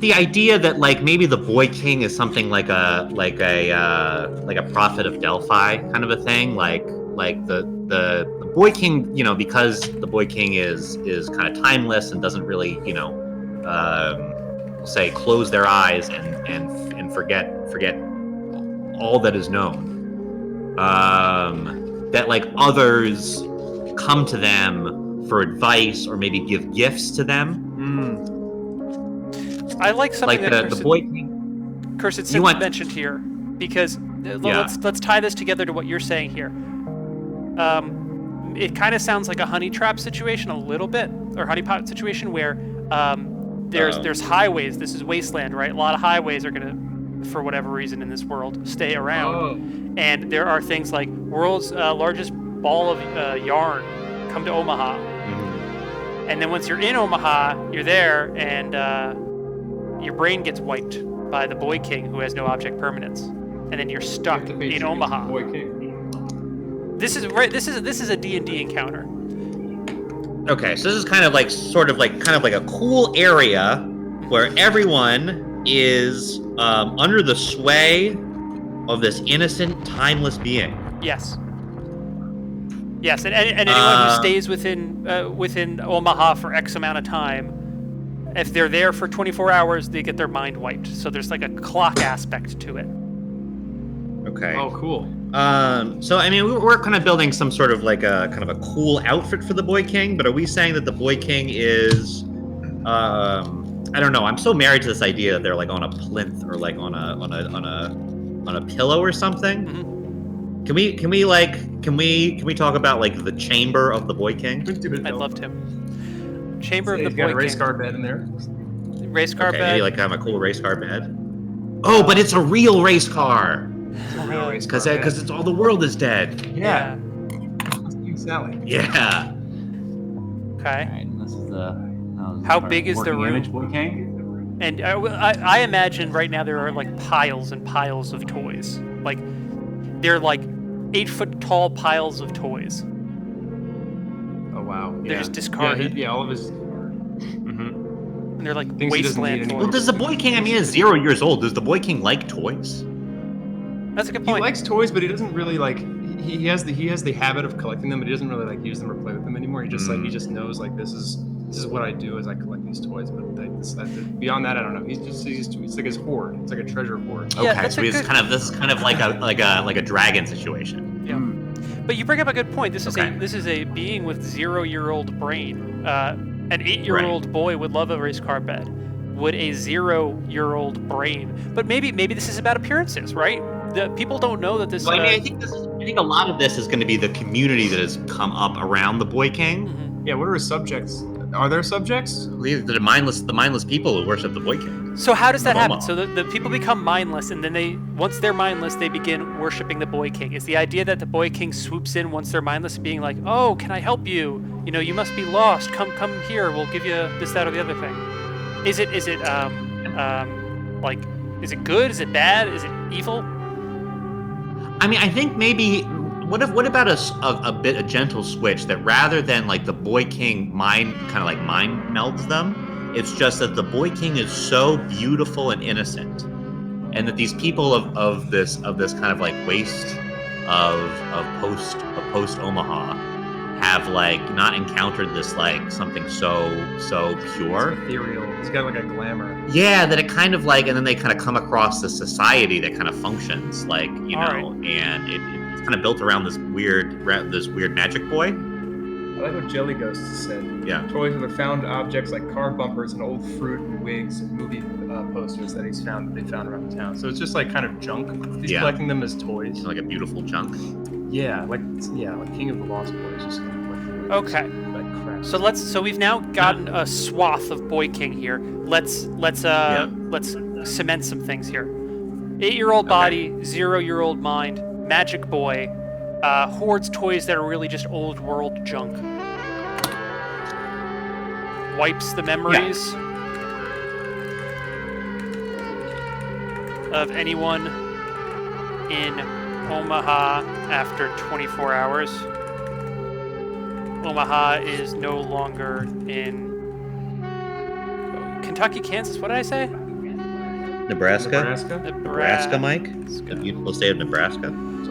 C: the idea that like maybe the Boy King is something like a prophet of Delphi kind of a thing, like the Boy King, because the Boy King is kind of timeless and doesn't really, say close their eyes and forget all that is known. That like others come to them for advice or maybe give gifts to them.
B: I like something
C: Like
B: that
C: the Boy King.
B: Cursed
C: You want-
B: mentioned here, because let's tie this together to what you're saying here. It kind of sounds like a honey trap situation a little bit, or honeypot situation where there's highways. This is wasteland, right? A lot of highways are gonna, for whatever reason in this world, stay around. And there are things like world's largest ball of yarn, come to Omaha.
C: Mhm.
B: And then once you're in Omaha, you're there, and your brain gets wiped by the Boy King, who has no object permanence, and then you're stuck in Omaha.
A: Boy King.
B: This is right. This is a D&D encounter.
C: Okay, so this is kind of like a cool area where everyone is under the sway of this innocent, timeless being.
B: Yes. Yes, and anyone who stays within Omaha for X amount of time, if they're there for 24 hours, they get their mind wiped. So there's like a clock aspect to it.
C: Okay.
A: Oh, cool.
C: So I mean, we're kind of building some sort of like a kind of a cool outfit for the Boy King, but are we saying that the Boy King is, I don't know. I'm so married to this idea that they're like on a plinth or like on a pillow or something.
B: Mm-hmm.
C: Can we talk about like the chamber of the Boy King?
B: I loved him. Chamber of the
A: He's got
B: Boy
A: a race
B: King.
A: car bed in there.
B: Race car
C: Okay,
B: bed.
C: maybe like have a cool race car bed. Oh, but it's a real race car because it's all the world is dead.
A: Yeah. Sally.
C: Yeah.
B: Okay.
E: Alright, and this is
B: How big is the
E: working
B: room?
E: image Boy King?
B: And I imagine right now there are like piles and piles of toys. Like they're like 8-foot tall piles of toys.
A: Oh wow.
B: They're just discarded.
A: Yeah, all of his.
B: And they're like
A: Things he doesn't need
B: wasteland
A: anymore.
C: Well,
B: toys.
C: does the Boy King? I mean, he's 0 years old. Does the Boy King like toys?
B: That's a good
A: He
B: point.
A: likes toys, but he doesn't really like. He has the habit of collecting them, but he doesn't really like use them or play with them anymore. He just knows like this is this is what I do as I collect these toys. But beyond that, I don't know. It's like his hoard. It's like a treasure hoard.
B: Yeah,
C: Okay,
B: that's
C: so
B: a
C: this
B: good-
C: is kind of like a dragon situation.
B: Yeah. But you bring up a good point. This
C: Okay.
B: is a being with 0-year-old brain. An 8-year-old boy would love a race car bed. Would a 0-year-old brain? But maybe this is about appearances, right? The people don't know that this.
C: Well, I think a lot of this is going to be the community that has come up around the Boy King.
B: Mhm.
A: Yeah. What are his subjects? Are there subjects?
C: The mindless people who worship the Boy King.
B: So how does that
C: Of
B: happen?
C: Omaha.
B: So the people become mindless, and then once they're mindless, they begin worshiping the Boy King. Is the idea that the Boy King swoops in once they're mindless, being like, "Oh, can I help you? You know, you must be lost. Come here. We'll give you this, that, or the other thing." Is it like, is it good? Is it bad? Is it evil?
C: I mean, I think maybe what about a gentle switch that rather than like the Boy King mind melds them, it's just that the Boy King is so beautiful and innocent, and that these people of this kind of like waste of post Omaha have like not encountered this like something so pure.
A: It's ethereal. It's got like a glamour.
C: Yeah, that it kind of like, and then they kind of come across this society that kind of functions like, you
B: All
C: know, and it's kind of built around this weird magic boy.
A: I like what Jelly Ghost said.
C: Yeah.
A: Toys are the found objects like car bumpers and old fruit and wigs and movie posters that they found around town. So it's just like kind of junk. He's
C: Yeah.
A: collecting them as toys.
C: Like a beautiful junk.
A: Yeah, like King of the Lost Boys. Just
B: Okay.
A: like crap.
B: So we've now gotten a swath of Boy King here. Let's cement some things here. 8-year-old body, 0-year-old mind, magic boy, hoards toys that are really just old world junk. Wipes the memories of anyone in Omaha after 24 hours. Omaha is no longer in Kentucky, Kansas. What did I say?
C: Nebraska,
A: Nebraska?
C: Mike. The beautiful state of Nebraska.
A: It's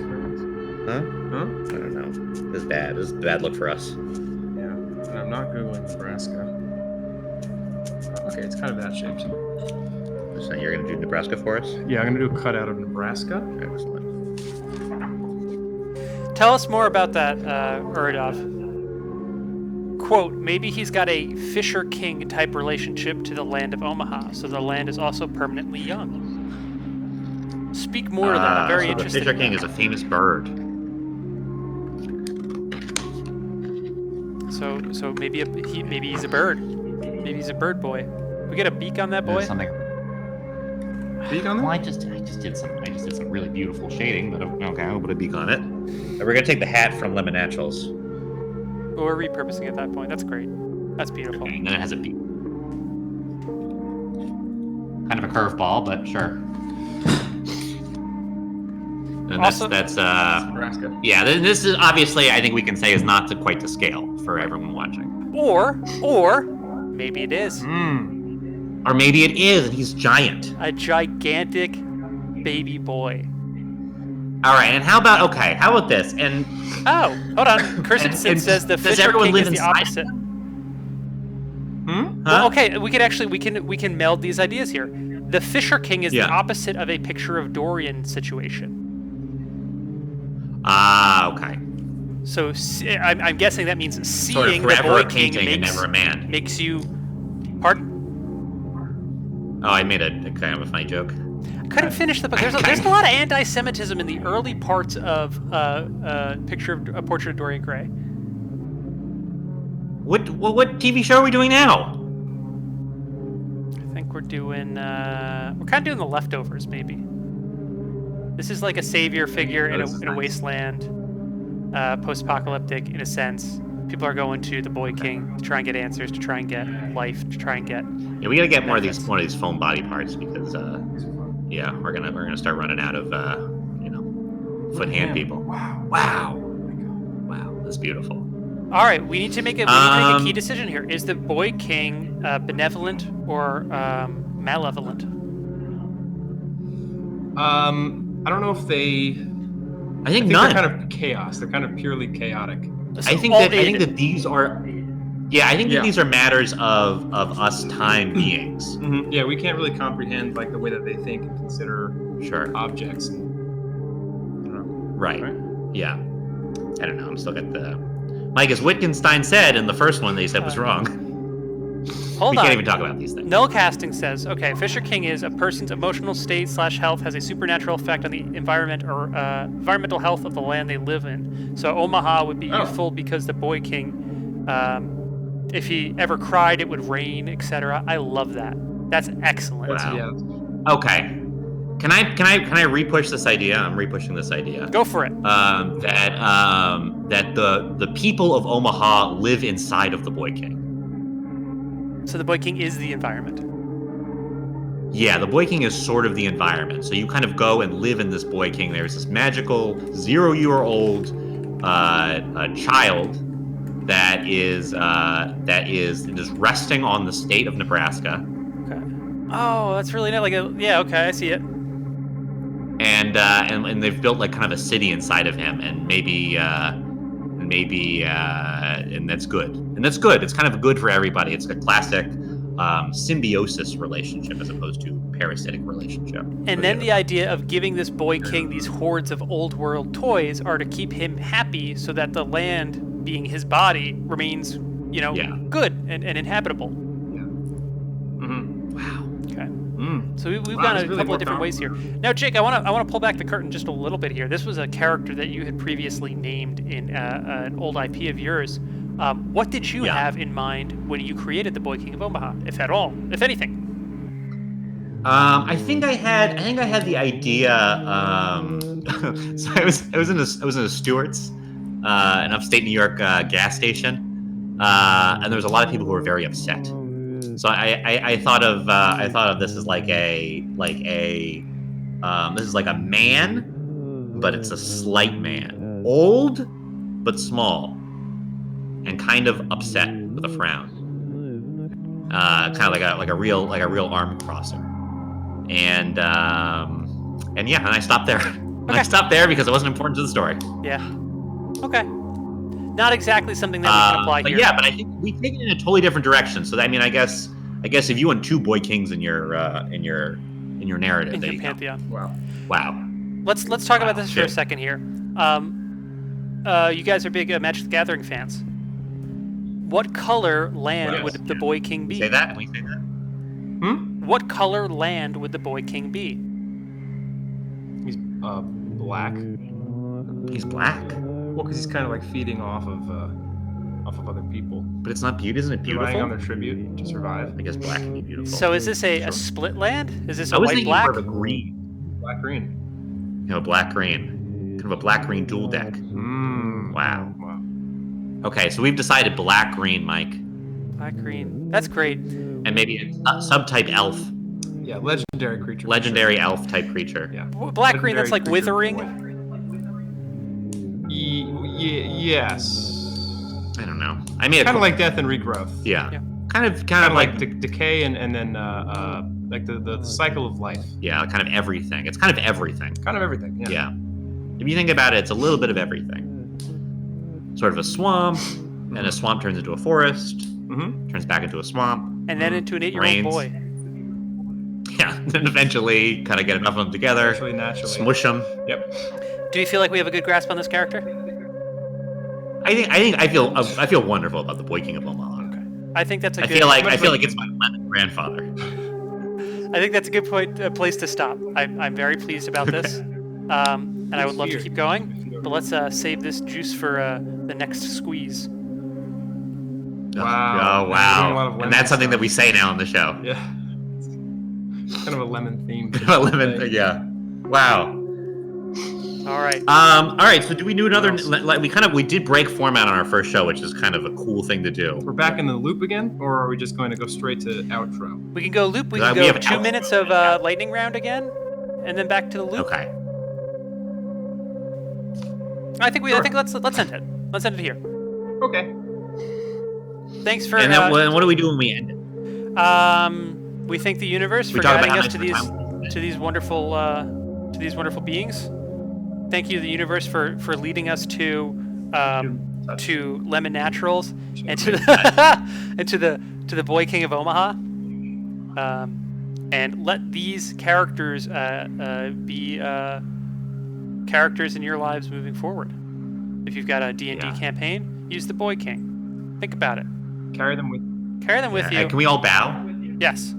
A: Nebraska.
C: Huh?
A: Huh?
C: I don't know. This is bad. This is a bad look for us.
A: Yeah. And I'm not Googling Nebraska. Okay, it's kind of that shape.
C: So you're gonna do Nebraska for us?
A: Yeah, I'm gonna do a cutout of Nebraska.
C: Excellent.
B: Tell us more about that, Uradov. Quote, maybe he's got a Fisher King type relationship to the land of Omaha, so the land is also permanently young. Speak more to that. I'm very
C: so
B: interested.
C: The Fisher
B: in
C: King
B: that.
C: is a famous bird.
B: So maybe he's a bird. Maybe he's a bird boy. We get a beak on that boy.
E: There's something.
A: Beak on
E: Well,
A: there?
E: I just did some really beautiful shading, but okay.
C: I'll put a beak on it. And we're gonna take the hat from Lemon Naturals.
B: But we're repurposing at that point. That's great. That's beautiful.
E: And then it has a beak. Kind of a curveball, but sure.
C: And
B: Also-
C: that's
A: Nebraska.
C: yeah. This is obviously, I think we can say, is not to quite to scale for everyone watching.
B: Or maybe it is
C: Or maybe it is, and he's giant.
B: a gigantic baby boy.
C: All right, and how about this? And
B: Oh, hold on. Christensen
C: and
B: says the
C: does
B: Fisher
C: everyone
B: King
C: live
B: is the
C: inside?
B: opposite.
A: Hmm?
B: Well, okay, we can meld these ideas here. The Fisher King is the
C: Yeah.
B: opposite of a picture of Dorian situation.
C: Okay.
B: So I'm guessing that means
C: Sort of
B: seeing the
C: forever
B: Boy
C: a
B: King
C: painting and never a man.
B: makes you. Pardon?
C: Oh, I made a kind of a funny joke.
B: I couldn't finish the book. There's a lot of anti-Semitism in the early parts of a portrait of Dorian Gray.
C: What TV show are we doing now?
B: I think we're doing. We're kind of doing The Leftovers, maybe. This is like a savior figure in a wasteland, post-apocalyptic in a sense. People are going to the Boy King to try and get answers, to try and get life, to try and get.
C: Yeah, we gotta get more of these foam body parts because yeah, we're gonna start running out of foot hand people. Wow, that's beautiful.
B: All right, we need to make a key decision here. Is the Boy King benevolent or malevolent?
A: I don't know if they.
C: I think
A: They're
C: none.
A: kind of chaos. They're kind of purely chaotic.
C: I think that these are Yeah, I think
A: Yeah.
C: that these are matters of us time beings.
A: Mhm. Yeah, we can't really comprehend like the way that they think and consider
C: Sure.
A: objects and I don't know.
C: Right.
A: Right?
C: Yeah. I don't know. I'm still got the. Mike, as Wittgenstein said in the first one that he said was wrong.
B: Hold
C: We
B: on.
C: can't even talk about these things.
B: Null casting says, okay, Fisher King is a person's emotional state / health has a supernatural effect on the environment or environmental health of the land they live in. So Omaha would be youthful because the Boy King, if he ever cried, it would rain, etc. I love that. That's excellent.
C: Wow.
A: Yeah.
C: Okay. Can I repush this idea? I'm repushing this idea.
B: Go for it.
C: That the people of Omaha live inside of the Boy King.
B: So the Boy King is the environment.
C: Yeah, the Boy King is sort of the environment. So you kind of go and live in this Boy King. There's this magical 0-year-old child that is resting on the state of Nebraska.
B: Okay. Oh, that's really neat. Okay, I see it.
C: And they've built like kind of a city inside of him, and maybe and that's good. And that's good. It's kind of good for everybody. It's a classic symbiosis relationship as opposed to parasitic relationship.
B: And then the idea of giving this Boy King these hordes of old world toys are to keep him happy so that the land, being his body, remains, good and inhabitable.
A: Mm-hmm.
B: Wow. Okay.
A: Mm.
B: So we've
A: Wow,
B: gone
A: it's
B: a
A: really
B: couple of
A: more
B: different ways here.
A: powerful.
B: Now, Jake, I want to pull back the curtain just a little bit here. This was a character that you had previously named in an old IP of yours. What did you have in mind when you created the Boy King of Omaha, if at all, if anything?
C: I think I had the idea. So I was in a Stewart's, an upstate New York gas station, and there was a lot of people who were very upset. So I thought of this as this is like a man, but it's a slight man, old but small, and kind of upset with a frown, kind of like a real arm crosser. And I stopped there.
B: Okay.
C: I stopped there because it wasn't important to the story.
B: Yeah. Okay. Not exactly something that we can apply
C: but
B: here.
C: Yeah, but I think we take it in a totally different direction. So I mean, I guess if you want 2 Boy Kings in your narrative,
B: In
C: there
B: your
C: you go.
B: pantheon.
C: Wow.
B: Let's talk about this for a
C: Shit.
B: second here. You guys are big Magic the Gathering fans. What color land
C: Yes.
B: would the Boy King be?
C: We say that. We say that.
B: What color land would the Boy King be?
A: He's black.
C: He's black,
A: Well, because he's kind of like feeding off of other people,
C: but it's not beautiful. Isn't it
A: relying on
C: beautiful?
A: their tribute to survive.
C: I guess black can be beautiful.
B: So is this a split land? Is this
C: I
B: a
C: was
B: white
C: thinking
B: black?
C: more of a green.
A: Black green.
C: A black green, kind of a black green dual deck.
A: Mm.
C: Wow.
A: Wow.
C: Okay, so we've decided black green, Mike,
B: Black green. That's great.
C: and maybe a subtype elf,
A: Yeah, legendary creature. for
C: legendary elf type creature.
A: Sure. Yeah.
B: Black green. That's like
A: Legendary
B: withering.
A: creature yes.
C: I don't know. I made
A: Kind of like death and regrowth.
C: yeah.
B: Yeah.
C: Kind of
A: Kind of
C: like
A: like decay and then like the cycle of life.
C: yeah, kind of everything. It's kind of everything.
A: Kind of everything. Yeah.
C: Yeah. If you think about it, it's a little bit of everything. Sort of a swamp, and a swamp turns into a forest,
A: Mm-hmm.
C: turns back into a swamp.
B: And then into an 8-year-old
C: Rains.
B: boy.
C: Yeah, then eventually kind of get enough of them together,
A: Naturally.
C: smush them.
A: Yep.
B: Do you feel like we have a good grasp on this character?
C: I feel wonderful about the Boy King of Omaha.
B: I think that's a
C: I
B: good.
C: feel like it's my lemon grandfather.
B: I think that's a good place to stop. I'm very pleased about this, and I would love to
A: Here.
B: keep going. But let's save this juice for the next squeeze.
C: Oh
A: Wow. Doing a lot
C: wow!
A: of
C: And
A: lemon
C: that's something
A: stuff.
C: that we say now on the show.
A: Yeah. It's kind of a lemon theme.
C: Lemon, yeah. Wow.
B: All right.
C: All right. So do we do another? Like we did break format on our first show, which is kind of a cool thing to do.
A: We're back in the loop again, or are we just going to go straight to outro?
B: We can go loop. We
C: we
B: can go
C: have
B: 2
C: out-
B: minutes of lightning round again, and then back to the loop.
C: Okay.
B: I think let's end it. Let's end it here.
A: Okay.
B: Thanks for.
C: And then what do we do when we end it?
B: We thank the universe
C: We
B: for
C: talk about
B: guiding
C: how
B: us
C: much
B: to
C: the
B: these
C: time-
B: to these wonderful beings. Thank you, the universe, for leading us to to Lemon Naturals and to the and to the Boy King of Omaha, and let these characters be characters in your lives moving forward. If you've got a D&D campaign, use the Boy King. Think about it.
A: Carry them with.
B: Carry them with you.
C: Can we all bow?
B: Yes.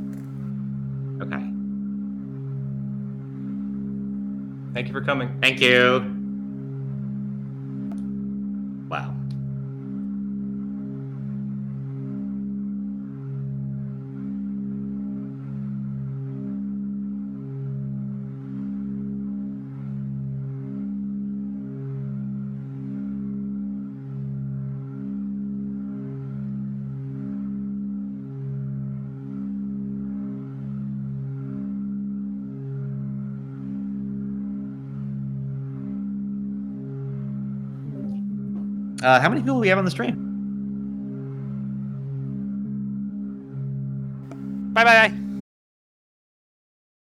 C: Okay.
A: Thank you for coming.
C: Thank you. Wow. How many people do we have on the stream?
B: Bye bye.